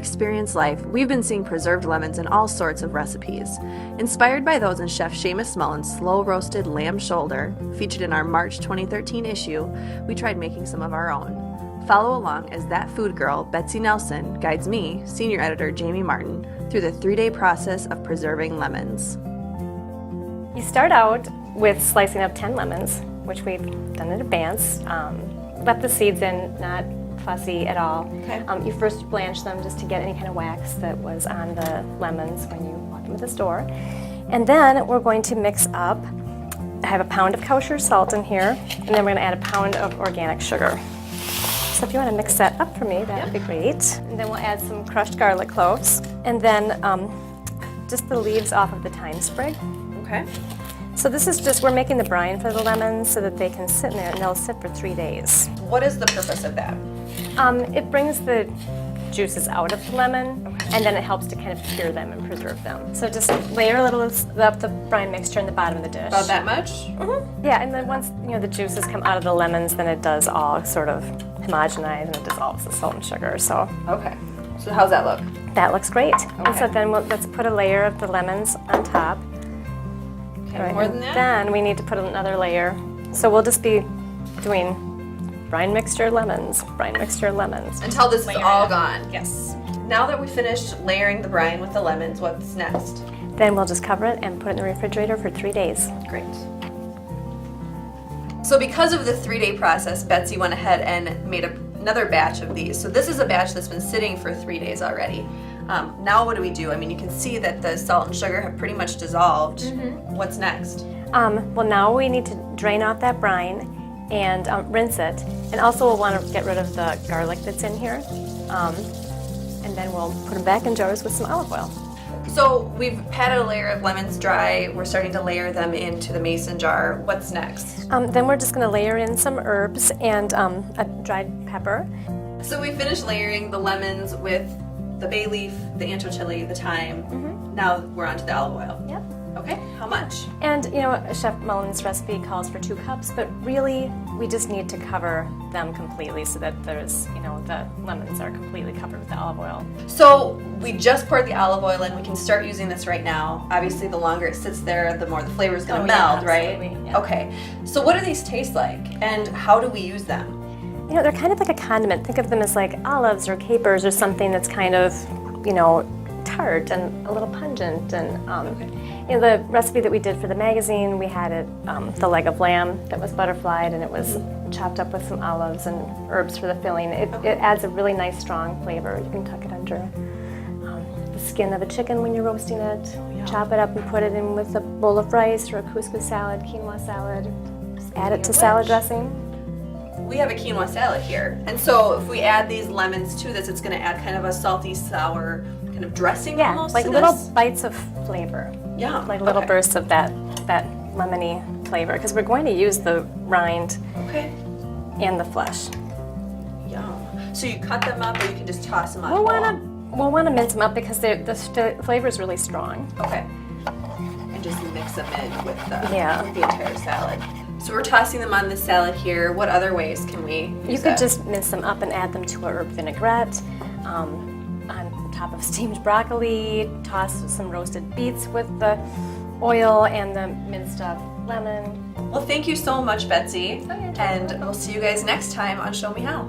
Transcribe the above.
Experience Life, we've been seeing preserved lemons in all sorts of recipes. Inspired by those in Chef Seamus Mullen's slow-roasted lamb shoulder, featured in our March 2013 issue, we tried making some of our own. Follow along as that food girl, Betsy Nelson, guides me, senior editor Jamie Martin, through the 3-day process of preserving lemons. You start out with slicing up 10 lemons, which we've done in advance. Left the seeds in, not fussy at all. Okay. You first blanch them just to get any kind of wax that was on the lemons when you walked them to the store. And then we're going to mix up, I have a pound of kosher salt in here, and then we're going to add a pound of organic sugar. So if you want to mix that up for me, that would be great. And then we'll add some crushed garlic cloves, and then just the leaves off of the thyme sprig. Okay. So this is just, we're making the brine for the lemons so that they can sit in there, and they'll sit for 3 days. What is the purpose of that? It brings the juices out of the lemon, and then it helps to kind of cure them and preserve them. So just layer a little of the brine mixture in the bottom of the dish. About that much? Mm-hmm. Yeah, and then once the juices come out of the lemons, then it does all sort of homogenize and it dissolves the salt and sugar. So Okay. So how's that look? that looks great. And Okay. so then let's put a layer of the lemons on top. Okay, more than that? Then we need to put another layer. So we'll just be doing brine mixture lemons, brine mixture lemons. Until this is Layer all it. gone. Yes. Now that we finished layering the brine with the lemons, what's next? Then we'll just cover it and put it in the refrigerator for 3 days. Great. So because of the 3-day process, Betsy went ahead and made another batch of these. So this is a batch that's been sitting for 3 days already. Now what do we do? I mean, you can see that the salt and sugar have pretty much dissolved. What's next? Well, now we need to drain off that brine and rinse it. And also we'll want to get rid of the garlic that's in here. And then we'll put them back in jars with some olive oil. So we've patted a layer of lemons dry. We're starting to layer them into the mason jar. What's next? Then we're just going to layer in some herbs and a dried pepper. So we finished layering the lemons with the bay leaf, the ancho chili, the thyme. Now we're on to the olive oil. Yep. Okay, how much? And Chef Mullen's recipe calls for 2 cups, but really we just need to cover them completely so that there's, the lemons are completely covered with the olive oil. So we just poured the olive oil in. We can start using this right now. Obviously, the longer it sits there, the more the flavor is going to meld, right? Yeah. Okay. So what do these taste like, and how do we use them? They're kind of like a condiment. Think of them as like olives or capers or something that's kind of, tart and a little pungent. And the recipe that we did for the magazine, we had it, the leg of lamb that was butterflied, and it was chopped up with some olives and herbs for the filling. It adds a really nice, strong flavor. You can tuck it under the skin of a chicken when you're roasting it. Chop it up and put it in with a bowl of rice or a couscous salad, quinoa salad. Just add it to salad dressing. We have a quinoa salad here, and so if we add these lemons to this, it's going to add kind of a salty, sour kind of dressing almost. Like to little this. bites of flavor. Yeah. Like little bursts of that lemony flavor, because we're going to use the rind and the flesh. Yum. So you cut them up, or you can just toss them on. We'll want to mince them up because the flavor is really strong. Okay. And just mix them in with the Yeah. entire salad. So we're tossing them on the salad here. What other ways can we use You could just mince them up and add them to a herb vinaigrette. On top of steamed broccoli, toss some roasted beets with the oil and the minced up lemon. Well, thank you so much, Betsy. Oh, yeah, and we'll see you guys next time on Show Me How.